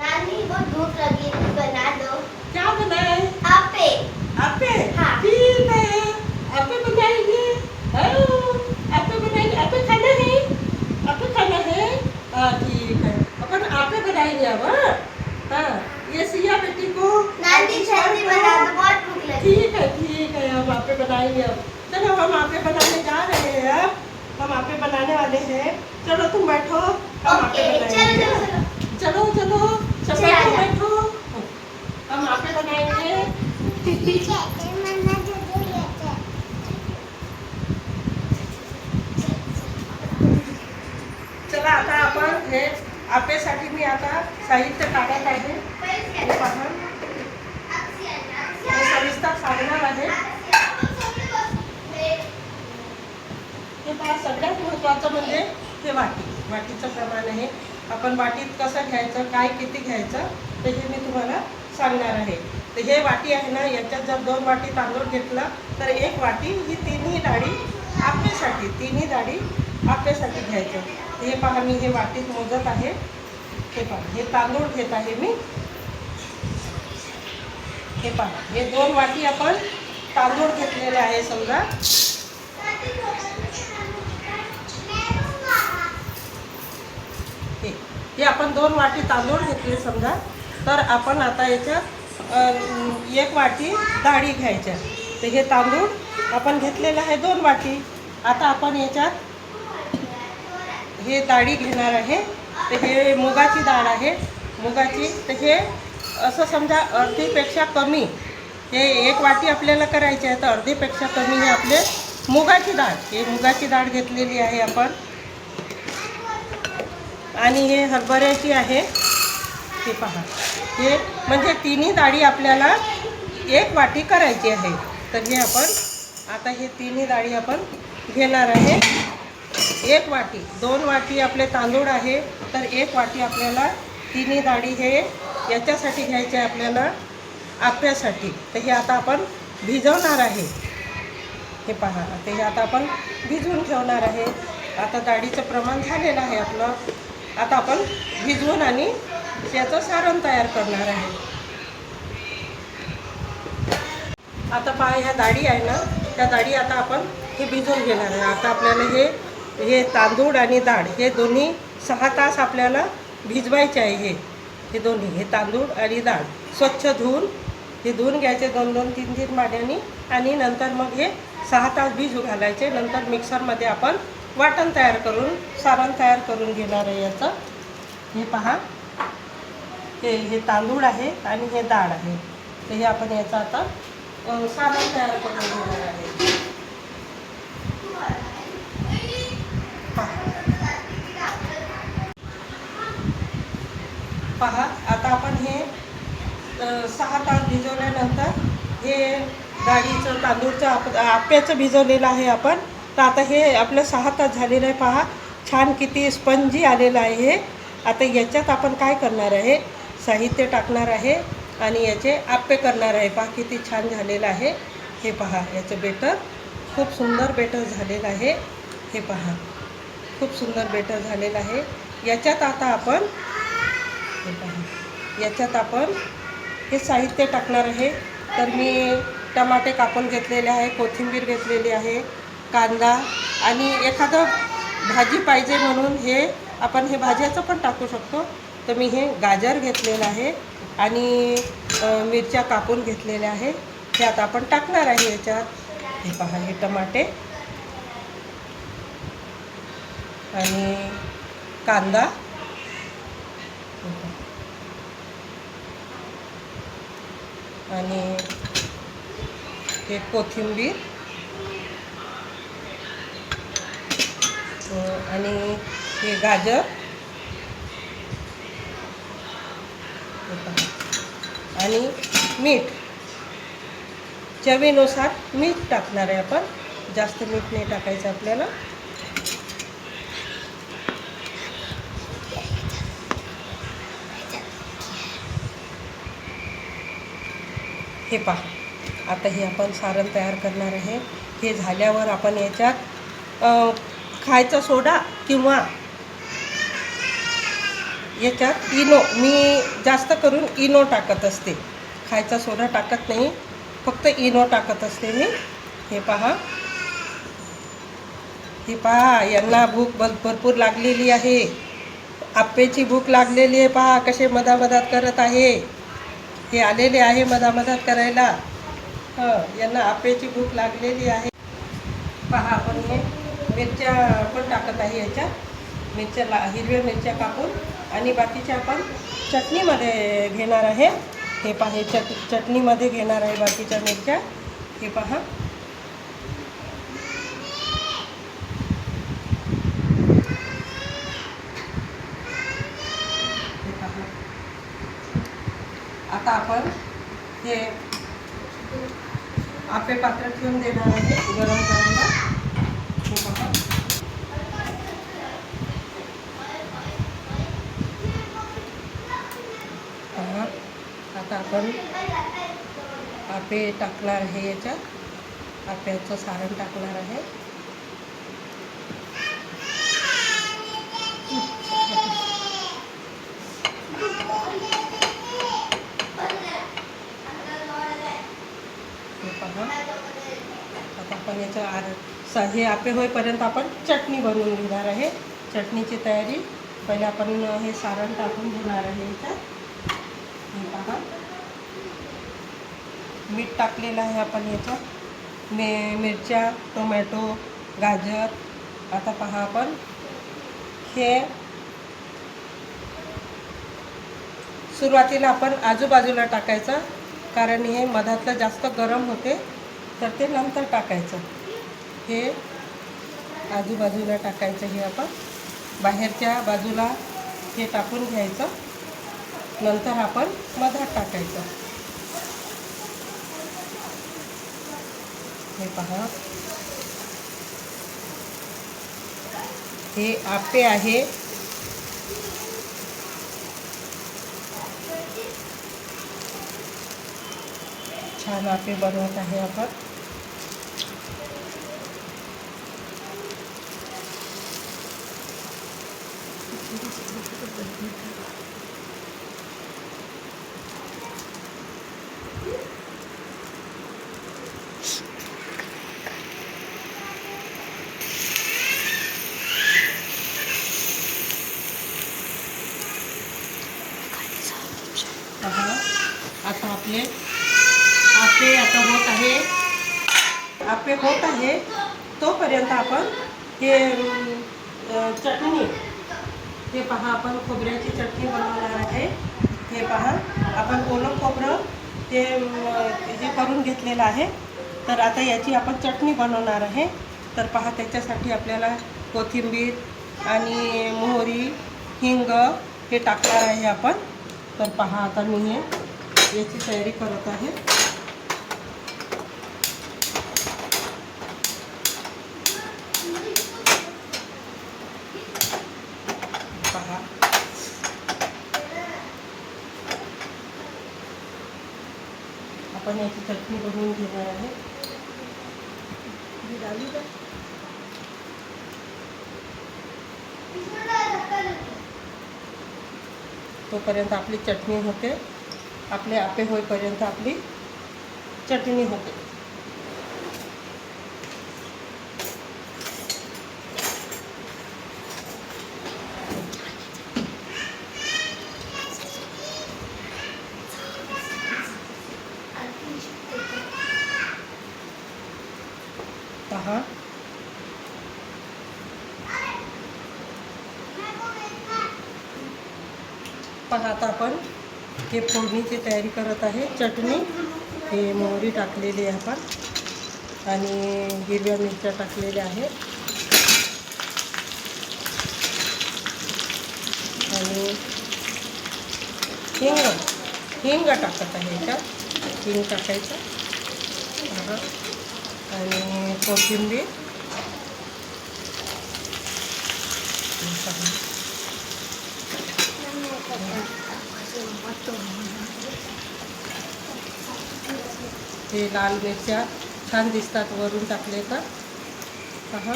नानी बहुत भूख लगी है, बना दो। क्या बनाए? आपे। आपे? हाँ। ठीक है, आपे बनाएंगे। आपे बनाएंगे। आपे खाना है? आपे खाना है? हाँ ठीक है, अपन आपे बनाएंगे अब। हाँ, ये सिया बेटी को नानी जल्दी बना दो, बहुत भूख लगी। ठीक है, अब आपे बनाएंगे। अब चलो हम आपे बनाने जा रहे हैं। अब हम आपे बनाने वाले हैं। चलो तुम बैठो, हम आपे ओके, बनाएंगे। चलो चलो चलो सब चलो बैठो आजा। बैठो, हम आपे बनाएंगे। चला आता आपण हे आपेसाठी मी आता साहित्य काढत आहे. हे पहा, हे सविस्तर सांगणार आहे. हे पहा, सगळ्यात महत्त्वाचं म्हणजे हे वाटीचं प्रमाण आहे. आपण वाटीत कसं घ्यायचं, काय किती घ्यायचं ते हे मी तुम्हाला सांगणार आहे. तर हे वाटी आहे ना, याच्यात जर 2 वाटी तांदूळ घेतला तर 1 वाटी ही तिन्ही डाळी आपेसाठी घ्यायचं. हे पहा, मी हे वाटीत मोजत आहे. हे पहा, हे तांदूळ घेत आहे मी. हे पहा, हे 2 वाटी आपण तांदूळ घेतलेले आहे समजा. हे आपण 2 वाटी तांदूळ घेतले समजा. तर आपण आता याच्यात 1 वाटी डाळी घ्यायच्या. तर हे तांदूळ आपण घेतलेले आहे 2 वाटी. आता आपण याच्यात हे डाळी घेणार आहे. तर हे मुगाची डाळ आहे, मुगाची. तर हे असं समजा अर्धीपेक्षा कमी, हे 1 वाटी आपल्याला करायची आहे, तर अर्धीपेक्षा कमी हे आपले मुगाची डाळ. हे मुगाची डाळ घेतलेली आहे आपण. आणि हे हरभऱ्याची आहे. हे पहा, हे म्हणजे तिन्ही डाळी आपल्याला 1 वाटी करायची आहे. तर हे आपण आता हे तिन्ही डाळी आपण घेणार आहे. 1 वाटी, 2 वाटी आपले तांदूळ आहे, तर 1 वाटी आपल्याला तिन्ही डाळी हे याच्यासाठी घ्यायचे आहे आपल्याला, आप्यासाठी. तर हे आता आपण भिजवणार आहे. हे पहा, ते हे आता आपण भिजवून ठेवणार आहे. आता डाळीचं प्रमाण झालेलं आहे आपलं. आता आपण भिजवून आणि याचं सारण तयार करणार आहे. आता पहा, ह्या डाळी आहे ना, त्या डाळी आता आपण हे भिजवून घेणार आहे. आता आपल्याला हे तांदूळ आणि डाळ हे दोन्ही 6 तास आपल्याला भिजवायचे आहे. हे दोन्ही, हे तांदूळ आणि डाळ स्वच्छ धुवून घ्यायचे 2-2, 3-3 पाण्याने. आणि नंतर मग हे 6 तास भिजू घालायचे. नंतर मिक्सरमध्ये आपण वाटण तयार करून, सारण तयार करून घेणार आहे याचं. हे पहा, हे तांदूळ आहे आणि हे डाळ आहे. तर हे आपण याचं आता सारण तयार करून घेणार आहे. पहा, आता आपण हे 6 तास भिजवल्यानंतर हे डाळीचं, तांदूळचं, आप्याचं भिजवलेलं आहे आपण. तर आता हे आपलं 6 तास झालेलं आहे. पहा, छान किती स्पंजी आलेलं आहे हे. आता याच्यात आपण काय करणार आहे, साहित्य टाकणार आहे आणि याचे आप्पे करणार आहे. पहा किती छान झालेलं आहे. हे पहा, याचं बेटर खूप सुंदर बेटर झालेलं आहे. हे पहा, खूप सुंदर बेटर झालेलं आहे. याच्यात आता आपण हे साहित्य टाकणार आहे. तर मी टमाटे कापून घेतलेले आहे, कोथिंबीर घेतलेली आहे, कांदा, आणि एखादं भाजी पाहिजे म्हणून हे भाज्याचं पण टाकू शकतो. तर मी हे गाजर घेतलेलं आहे आणि मिरच्या कापून घेतलेल्या आहे. हे आता आपण टाकणार आहे याच्यात. हे पहा, हे टमाटे आणि कांदा, आणि हे कोथिंबीर, आणि हे गाजर, आणि मीठ. चवीनुसार मीठ टाकणार आहे आपण, जास्त मीठ नाही टाकायचं आपल्याला. हे पहा, आता हे आपण सारण तयार करणार आहे. हे झाल्यावर आपण याच्यात खायचा सोडा किंवा याच्यात इनो, मी जास्त करून इनो टाकत असते, खायचा सोडा टाकत नाही, फक्त इनो टाकत असते मी. हे पहा, हे पहा, यांना भूक भरपूर लागलेली आहे. आप्पेची भूक लागलेली आहे. पहा कसे मधामधात करत आहे. हे आलेले आहे मधामधात करायला. यांना आप्पेची भूक लागलेली आहे. पहा, आपण हे मिरच्या पण टाकत आहे याच्यात. हिरव्या मिरच्या कापून आणि बाकीच्या आपण चटणीमध्ये घेणार आहे. हे पहा, हे चटणीमध्ये घेणार आहे बाकीच्या मिरच्या. हे पहा, आता आपण हे आप्पे पात्र ठेवून देणार आहे गरम करायला. हे पहा, आता आपण आप्पे टाकणार आहे याच्यात. आप्याचं सारण टाकणार आहे. आता आपण याच्या हे आप्पे होईपर्यंत आपण चटणी बनवून घेणार आहे. चटणीची तयारी पहिले आपण हे सारण टाकून घेणार आहे याच्यात. हे पहा, मीठ टाकलेलं आहे आपण याच्यात. मिरच्या, टोमॅटो, गाजर. आता पहा, आपण हे सुरुवातीला आपण आजूबाजूला टाकायचं, कारण हे मधातलं जास्त गरम होते, तर ते नंतर टाकायचं. हे आजूबाजूला टाकायचं. हे आपण बाहेरच्या बाजूला हे टाकून घ्यायचं, नंतर आपण मधात टाकायचं. हे पहा, हे आप्पे आहे. छान आप्पे बनवत आहे आपण. आता आपले आप्पे आता होत आहे. आप्पे होत आहे तोपर्यंत आपण हे चटणी, हे पहा, आपण खोबऱ्याची चटणी बनवणार आहे. हे पहा, आपण ओलं खोबरं ते हे करून घेतलेलं आहे. तर आता याची आपण चटणी बनवणार आहे. तर पहा, त्याच्यासाठी आपल्याला कोथिंबीर आणि मोहरी, हिंग हे टाकणार आहे आपण. तर पहा, आता मी याची तयारी करत आहे. पहा, आपण याची चटणी बनवून घेणार आहे. तोपर्यंत आपली चटणी होते. आपले आप्पे होईपर्यंत आपली चटणी होते. पहा, आता आपण हे फोडणीची तयारी करत आहे. चटणी, हे मोहरी टाकलेली आहे आपण आणि हिरव्या मिरच्या टाकलेल्या आहेत आणि हिंग टाकत आहे. याच्यात हिंग टाकायचं आणि कोथिंबीर. हे लाल मिरच्या छान दिसतात वरून टाकले तर. पहा,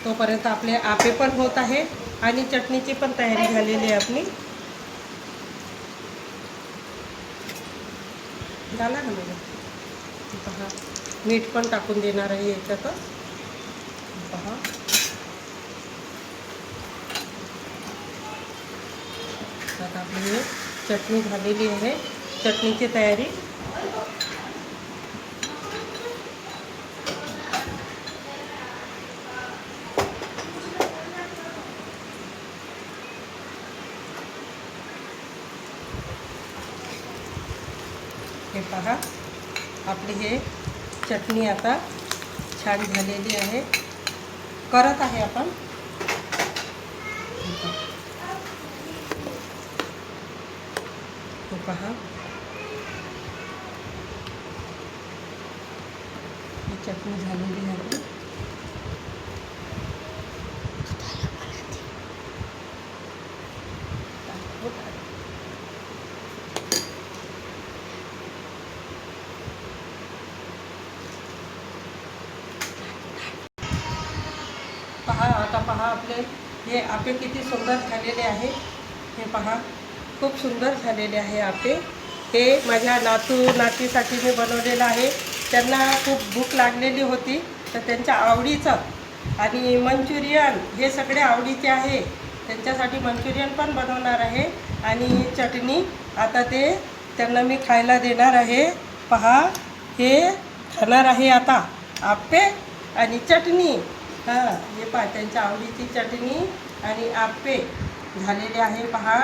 तोपर्यंत आपले आप्पे पण होत आहे. आणि चटणीची पण तयारी झालेली आहे आपली. झाला ना मग पहा, मीठ पण टाकून देणार आहे याच्यातच. पहा आता आपली ही चटणी झालेली आहे. चटणीची तयारी. हे पहा, आपली हे चटणी आता छान झालेली आहे. करत आहे आपण. हे पहा, ही चटणी झालेली आहे. पहा, आता पहा आपले हे आपे किती सुंदर झालेले आहे. हे पहा, खूप सुंदर झालेले आहे आपे. हे माझ्या नातीसाठी मी बनवलेलं आहे. त्यांना खूप भूक लागलेली होती, तर त्यांच्या आवडीचं. आणि मंचुरियन हे सगळे आवडीचे आहे. त्यांच्यासाठी मंचुरियन पण बनवणार आहे. आणि चटणी आता ते त्यांना मी खायला देणार आहे. पहा, हे खाणार आहे आता आप्पे आणि चटणी. हां, हे पहा, त्यांच्या आवडीची चटणी आणि आप्पे झालेले आहे. पहा,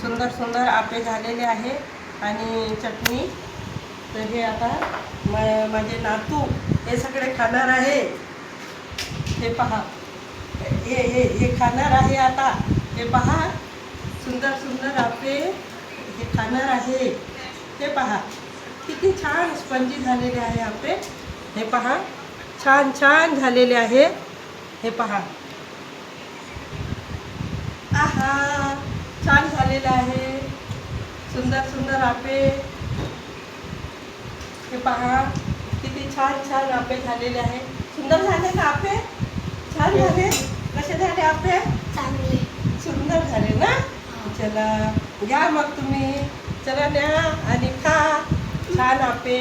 सुंदर सुंदर आप्पे झालेले आहे आणि चटणी. तर हे आता माझे नातू हे सगळे खाणार आहे. हे पहा, हे हे हे खाणार आहे आता. हे पहा, सुंदर सुंदर आप्पे हे खाणार आहे. हे पहा, किती छान स्पंजी झालेले आहे आप्पे. हे पहा, छान छान झालेले आहे. हे पहा, आहा, छान झालेलं आहे. सुंदर सुंदर आप्पे. हे पहा, किती छान छान आप्पे झालेले आहे. सुंदर झाले का आप्पे? छान झाले. कसे झाले आप्पे? चांगले. सुंदर झाले ना. चला घ्या मग तुम्ही. चला न्या आणि खा छान आप्पे.